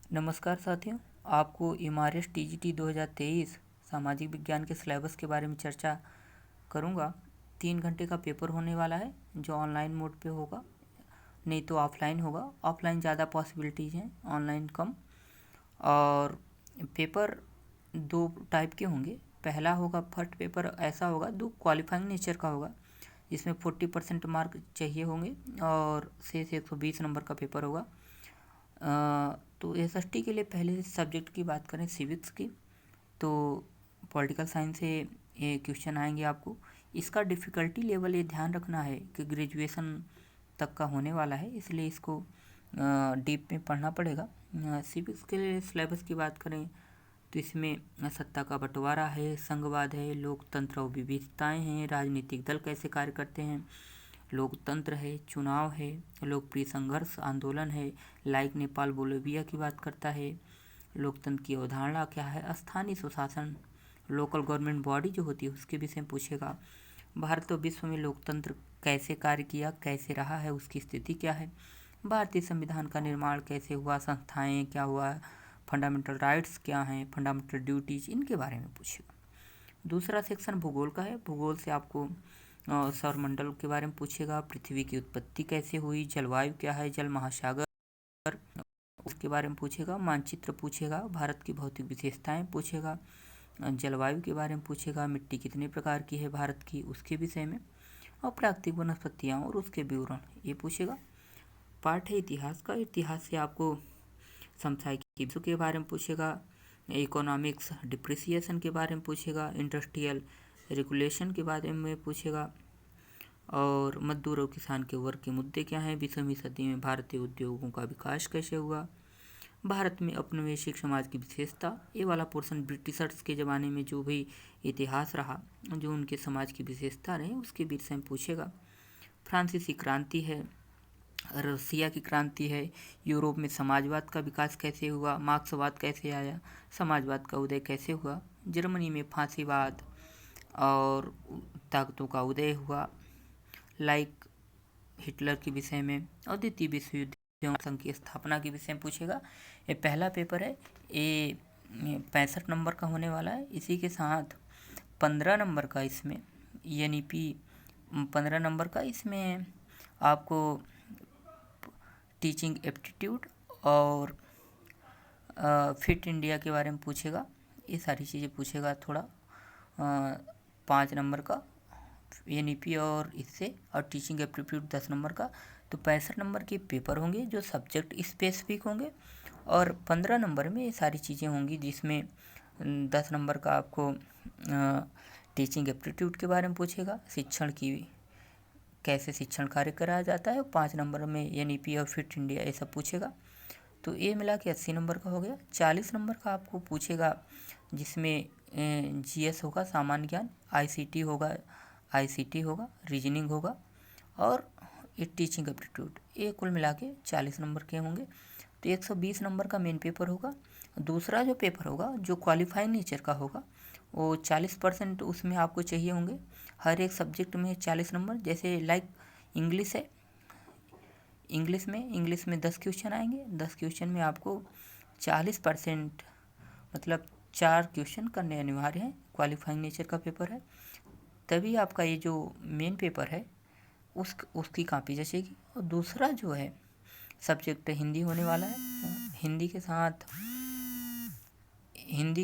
नमस्कार साथियों, आपको एमआरएस टीजीटी 2023 सामाजिक विज्ञान के सिलेबस के बारे में चर्चा करूंगा। 3 घंटे का पेपर होने वाला है जो ऑनलाइन मोड पे होगा, नहीं तो ऑफलाइन होगा। ऑफलाइन ज़्यादा पॉसिबिलिटीज़ हैं, ऑनलाइन कम। और पेपर 2 टाइप के होंगे। पहला होगा फर्स्ट पेपर ऐसा होगा, 2 क्वालिफाइंग नेचर का होगा, जिसमें 40% मार्क चाहिए होंगे और से 120 नंबर का पेपर होगा। तो एसएसटी के लिए पहले सब्जेक्ट की बात करें सिविक्स की, तो पॉलिटिकल साइंस से ये क्वेश्चन आएंगे आपको। इसका डिफ़िकल्टी लेवल ये ध्यान रखना है कि ग्रेजुएशन तक का होने वाला है, इसलिए इसको डीप में पढ़ना पड़ेगा। सिविक्स के लिए सिलेबस की बात करें तो इसमें सत्ता का बंटवारा है, संघवाद है, लोकतंत्र और विविधताएँ हैं, राजनीतिक दल कैसे कार्य करते हैं, लोकतंत्र है, चुनाव है, लोकप्रिय संघर्ष आंदोलन है, लाइक नेपाल बोलिविया की बात करता है, लोकतंत्र की अवधारणा क्या है, स्थानीय सुशासन, लोकल गवर्नमेंट बॉडी जो होती है उसके विषय में पूछेगा। भारत और विश्व में लोकतंत्र कैसे कार्य किया, कैसे रहा है, उसकी स्थिति क्या है, भारतीय संविधान का निर्माण कैसे हुआ, संस्थाएं क्या हुआ, फंडामेंटल राइट्स क्या हैं, फंडामेंटल ड्यूटीज, इनके बारे में पूछेगा। दूसरा सेक्शन भूगोल का है। भूगोल से आपको सौरमंडल के बारे में पूछेगा, पृथ्वी की उत्पत्ति कैसे हुई, जलवायु क्या है, जल महासागर उसके बारे में पूछेगा, मानचित्र पूछेगा, भारत की भौतिक विशेषताएं पूछेगा, जलवायु के बारे में पूछेगा, मिट्टी कितने प्रकार की है भारत की उसके विषय में, और प्राकृतिक वनस्पतियाँ और उसके विवरण ये पूछेगा। पार्ट है इतिहास का। इतिहास से आपको समसामयिक के बारे में पूछेगा, इकोनॉमिक्स डिप्रिसिएशन के बारे में पूछेगा, इंडस्ट्रियल रेगुलेशन के बारे में पूछेगा, और मजदूर और किसान के वर्ग के मुद्दे क्या हैं, 20वीं सदी में भारतीय उद्योगों का विकास कैसे हुआ, भारत में औपनिवेशिक समाज की विशेषता, ये वाला पोर्शन ब्रिटिशर्स के ज़माने में जो भी इतिहास रहा, जो उनके समाज की विशेषता रहे उसके विषय में पूछेगा। फ्रांसीसी क्रांति है, रसिया की क्रांति है, यूरोप में समाजवाद का विकास कैसे हुआ, मार्क्सवाद कैसे आया, समाजवाद का उदय कैसे हुआ, जर्मनी में फांसीवाद और ताकतों का उदय हुआ, लाइक हिटलर के विषय में, और द्वितीय विश्व युद्ध संघ की स्थापना के विषय में पूछेगा। ये पहला पेपर है, ये 65 नंबर का होने वाला है। इसी के साथ 15 नंबर का इसमें यानी 15 नंबर का इसमें आपको टीचिंग एप्टीट्यूड और फिट इंडिया के बारे में पूछेगा। ये सारी चीज़ें पूछेगा थोड़ा। 5 नंबर का एनईपी और इससे, और टीचिंग एप्टीट्यूड 10 नंबर का। तो 65 नंबर के पेपर होंगे जो सब्जेक्ट स्पेसिफिक होंगे, और 15 नंबर में ये सारी चीज़ें होंगी, जिसमें 10 नंबर का आपको टीचिंग एप्टीट्यूड के बारे में पूछेगा, शिक्षण की कैसे शिक्षण कार्य कराया जाता है, और 5 नंबर में एनईपी और फिट इंडिया ये सब पूछेगा। तो ये मिला के 80 नंबर का हो गया। 40 नंबर का आपको पूछेगा, जिसमें जीएस होगा, सामान्य ज्ञान, आईसीटी होगा, रीजनिंग होगा, और ये टीचिंग एप्टीट्यूड, ये कुल मिला के 40 नंबर के होंगे। तो 120 नंबर का मेन पेपर होगा। दूसरा जो पेपर होगा जो क्वालिफाइंग नेचर का होगा, वो 40% उसमें आपको चाहिए होंगे। हर एक सब्जेक्ट में 40 नंबर, जैसे लाइक इंग्लिश है, इंग्लिश में 10 क्वेश्चन आएंगे। 10 क्वेश्चन में आपको 40% मतलब 4 क्वेश्चन करने अनिवार्य हैं। क्वालिफाइंग नेचर का पेपर है, तभी आपका ये जो मेन पेपर है उसकी कॉपी जचेगी। और दूसरा जो है सब्जेक्ट हिंदी होने वाला है। हिंदी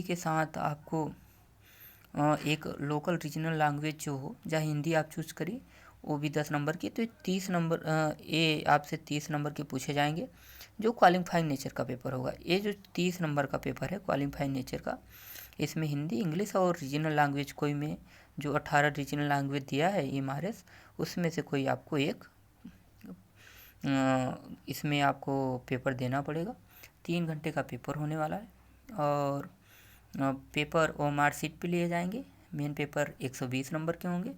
के साथ आपको एक लोकल रीजनल लैंग्वेज जो हो, जहाँ हिंदी आप चूज करिए, वो भी 10 नंबर की। तो 30 नंबर ये आपसे 30 नंबर के पूछे जाएंगे, जो क्वालिफाइंग नेचर का पेपर होगा। ये जो 30 नंबर का पेपर है क्वालिफाइंग नेचर का, इसमें हिंदी, इंग्लिश और रीजनल लैंग्वेज कोई में, जो 18 रीजनल लैंग्वेज दिया है एमआरएस, उसमें से कोई आपको एक इसमें आपको पेपर देना पड़ेगा। 3 घंटे का पेपर होने वाला है, और पेपर और मार्कशीट पे लिए जाएंगे। मेन पेपर 120 नंबर के होंगे,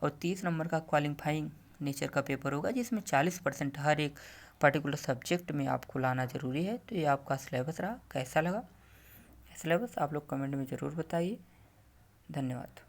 और 30 नंबर का क्वालिफाइंग नेचर का पेपर होगा, जिसमें 40% हर एक पर्टिकुलर सब्जेक्ट में आपको लाना ज़रूरी है। तो ये आपका सिलेबस रहा। कैसा लगा सिलेबस आप लोग कमेंट में ज़रूर बताइए। धन्यवाद।